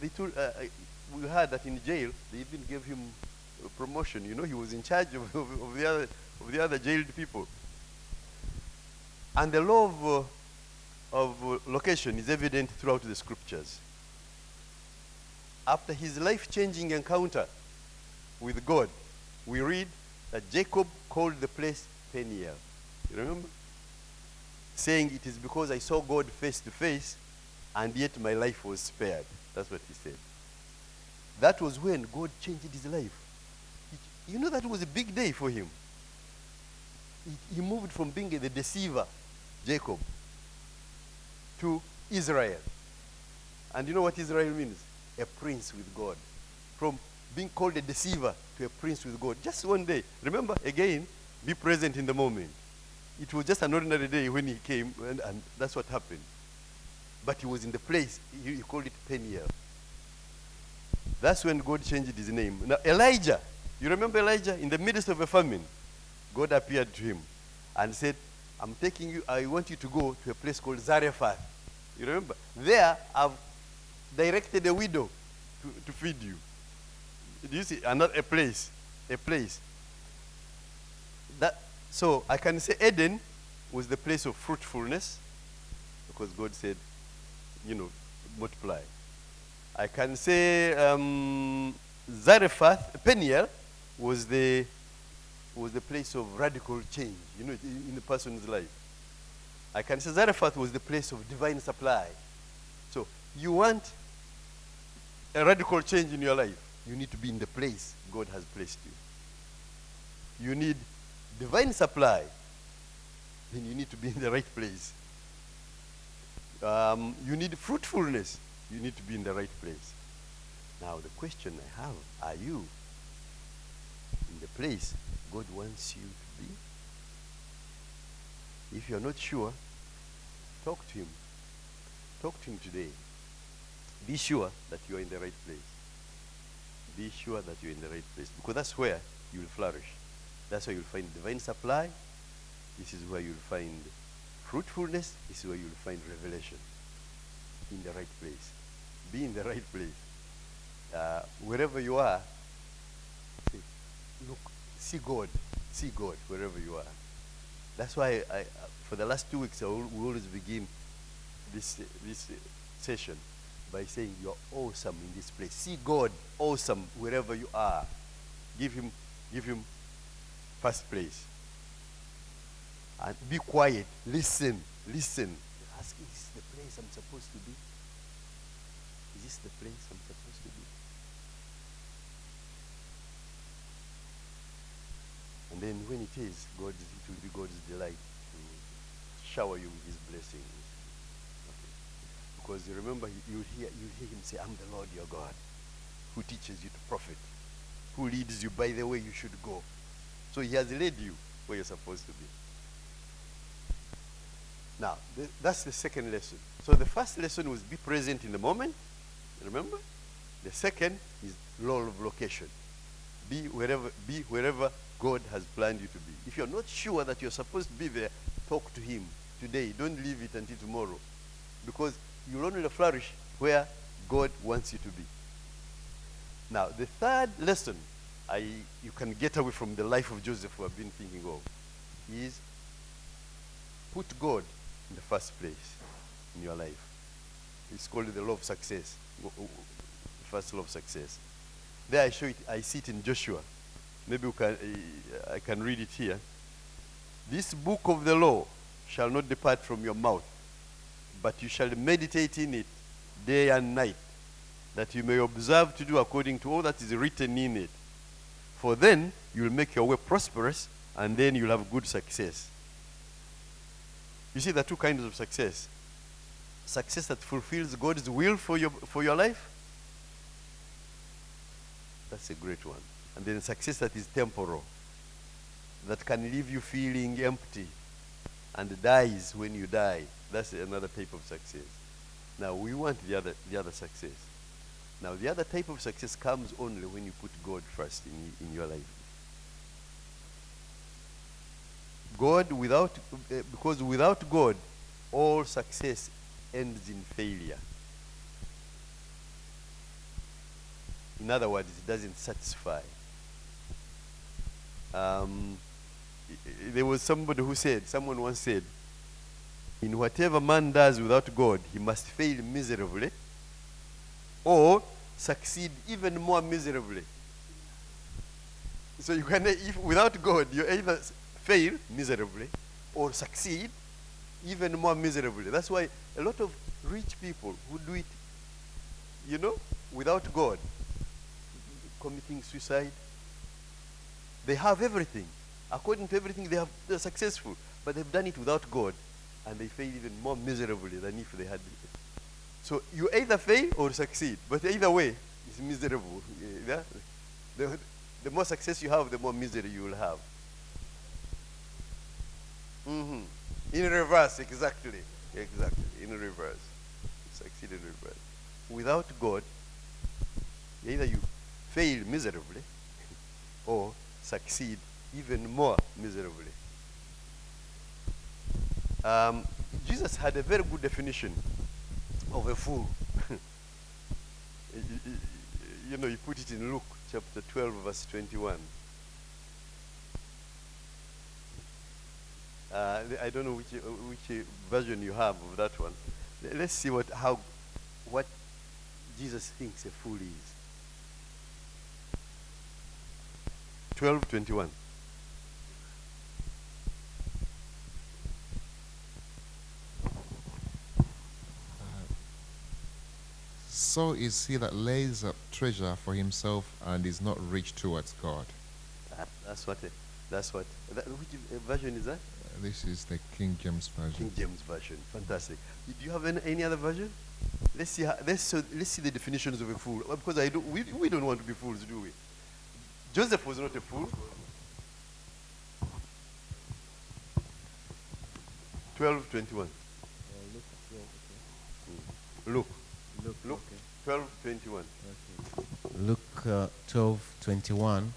we heard that in jail they even gave him a promotion. You know, he was in charge of the other jailed people. And the law of location is evident throughout the scriptures. After his life-changing encounter with God, we read that Jacob called the place Peniel. You remember? Saying, it is because I saw God face to face, and yet my life was spared. That's what he said. That was when God changed his life. You know, that was a big day for him. He moved from being the deceiver, Jacob, to Israel. And you know what Israel means? A prince with God. From being called a deceiver to a prince with God. Just one day. Remember, again, be present in the moment. It was just an ordinary day when he came, and that's what happened. But he was in the place. He called it Peniel. That's when God changed his name. Now, Elijah, you remember Elijah? In the midst of a famine, God appeared to him and said, I want you to go to a place called Zarephath. You remember? There, I've directed a widow to feed you. Do you see? And not a place. A place. So I can say Eden was the place of fruitfulness, because God said, multiply. I can say Zarephath, Peniel, was the place of radical change, in the person's life. I can say Zarephath was the place of divine supply. So you want a radical change in your life, you need to be in the place God has placed you. You need divine supply, then you need to be in the right place. You need fruitfulness, you need to be in the right place. Now the question I have, are you in the place God wants you to be? If you're not sure, talk to him. Talk to him today. Be sure that you're in the right place. Be sure that you're in the right place, because that's where you'll flourish. That's where you'll find divine supply. This is where you'll find fruitfulness. This is where you'll find revelation. In the right place. Be in the right place. Wherever you are, look, see God. See God wherever you are. That's why for the last 2 weeks, we always begin this session by saying, you're awesome in this place. See God awesome wherever you are. Give him first place. And be quiet. Listen. Ask, is this the place I'm supposed to be? Is this the place I'm supposed to be? And then when it is, it will be God's delight to shower you with his blessings. Okay. Because you remember, you hear him say, I'm the Lord your God, who teaches you to profit, who leads you by the way you should go. So he has led you where you're supposed to be. Now, that's the second lesson. So the first lesson was be present in the moment. Remember? The second is law of location. Be wherever God has planned you to be. If you're not sure that you're supposed to be there, talk to him today. Don't leave it until tomorrow. Because you'll only flourish where God wants you to be. Now, the third lesson you can get away from the life of Joseph who I've been thinking of is put God in the first place in your life. It's called the law of success. The first law of success. There I show it. I see it in Joshua. Maybe I can read it here. This book of the law shall not depart from your mouth, but you shall meditate in it day and night, that you may observe to do according to all that is written in it. For then you will make your way prosperous, and then you'll have good success. You see, there are two kinds of success. Success that fulfills God's will for your life. That's a great one. And then success that is temporal, that can leave you feeling empty and dies when you die. That's another type of success. Now, we want the other success. Now, the other type of success comes only when you put God first in your life. Because without God, all success ends in failure. In other words, it doesn't satisfy. There was someone once said, in whatever man does without God, he must fail miserably or succeed even more miserably. So you can, if without God, you either fail miserably or succeed even more miserably. That's why a lot of rich people who do it, without God, committing suicide, they have everything. According to everything, they're successful. But they've done it without God, and they fail even more miserably than if they had it. So you either fail or succeed. But either way, it's miserable. Yeah? The more success you have, the more misery you will have. In reverse, exactly. Exactly, in reverse. Succeed in reverse. Without God, either you fail miserably or succeed even more miserably. Jesus had a very good definition of a fool. He put it in Luke chapter 12, verse 21. I don't know which version you have of that one. Let's see what Jesus thinks a fool is. 12:21. So is he that lays up treasure for himself and is not rich towards God. Which version is that? This is the King James version. King James version. Fantastic. Do you have any other version? Let's see the definitions of a fool. Because we don't want to be fools, do we? Joseph was not a fool. 12:21. Luke. 12:21. Luke 12:21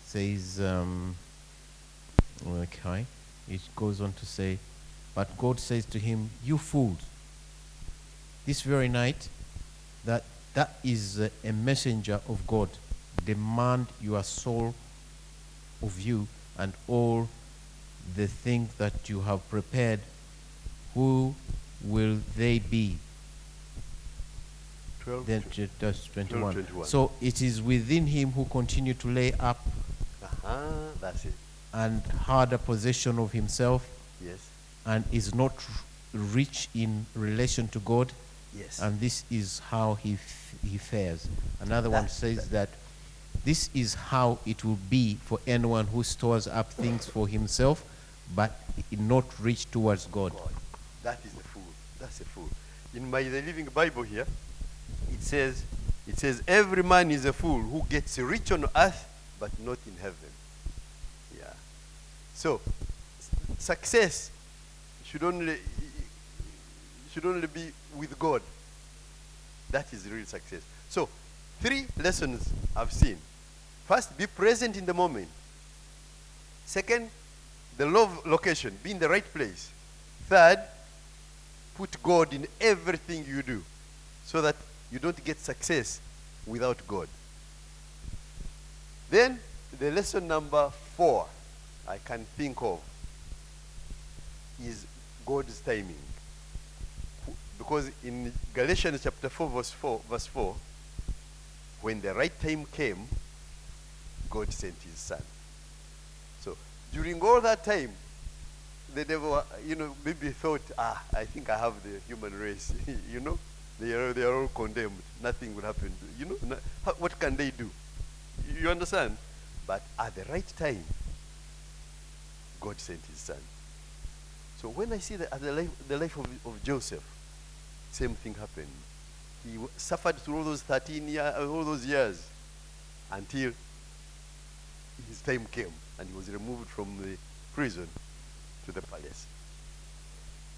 says, okay, it goes on to say, but God says to him, you fools, this very night, that is a messenger of God, demand your soul of you and all the things that you have prepared. Who will they be? 12, Then that's 21. 21. So it is within him who continue to lay up that's it. and harder possession of himself, Yes. and is not rich in relation to God. Yes. And this is how he fares. Another one says that this is how it will be for anyone who stores up things for himself, but not rich towards God. That is the fool. That's a fool. In the Living Bible here, it says, every man is a fool who gets rich on earth, but not in heaven. Yeah. So, success should only be with God. That is real success. So, 3 lessons I've seen. First, be present in the moment. Second, the law of location, be in the right place. Third, put God in everything you do so that you don't get success without God. Then, the lesson number 4 I can think of is God's timing. Because in Galatians chapter 4, verse 4, when the right time came, God sent his son. So during all that time, the devil, maybe thought, I think I have the human race. They are all condemned. Nothing will happen. What can they do? You understand? But at the right time, God sent his son. So when I see the life of Joseph, same thing happened. He suffered through all those 13 years, all those years, until his time came, and he was removed from the prison to the palace.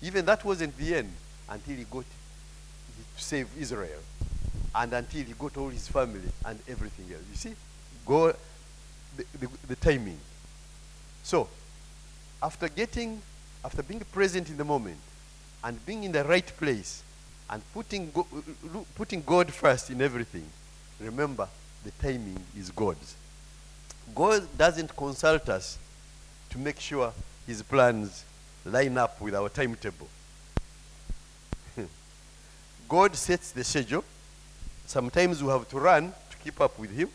Even that wasn't the end until he got to save Israel, and until he got all his family and everything else. You see, God, the timing. So, after being present in the moment, and being in the right place, and putting God first in everything, remember, the timing is God's. God doesn't consult us to make sure his plans line up with our timetable. God sets the schedule. Sometimes we have to run to keep up with him.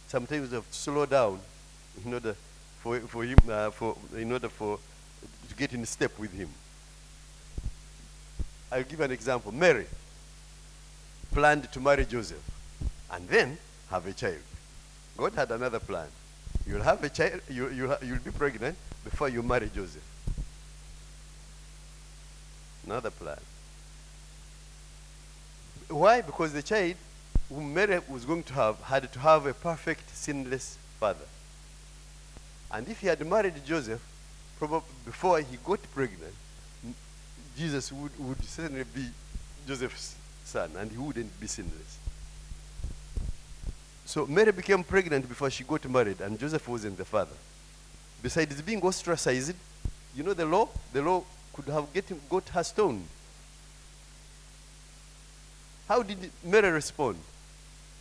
Sometimes we have to slow down in order for him, to get in step with him. I'll give an example. Mary planned to marry Joseph and then have a child. God had another plan. You'll have a child, you'll be pregnant before you marry Joseph. Another plan. Why? Because the child whom Mary was going to have had to have a perfect, sinless father. And if he had married Joseph, probably before he got pregnant, Jesus would certainly be Joseph's son, and he wouldn't be sinless. So Mary became pregnant before she got married, and Joseph wasn't the father. Besides being ostracized, you know the law could have got her stoned. How did Mary respond?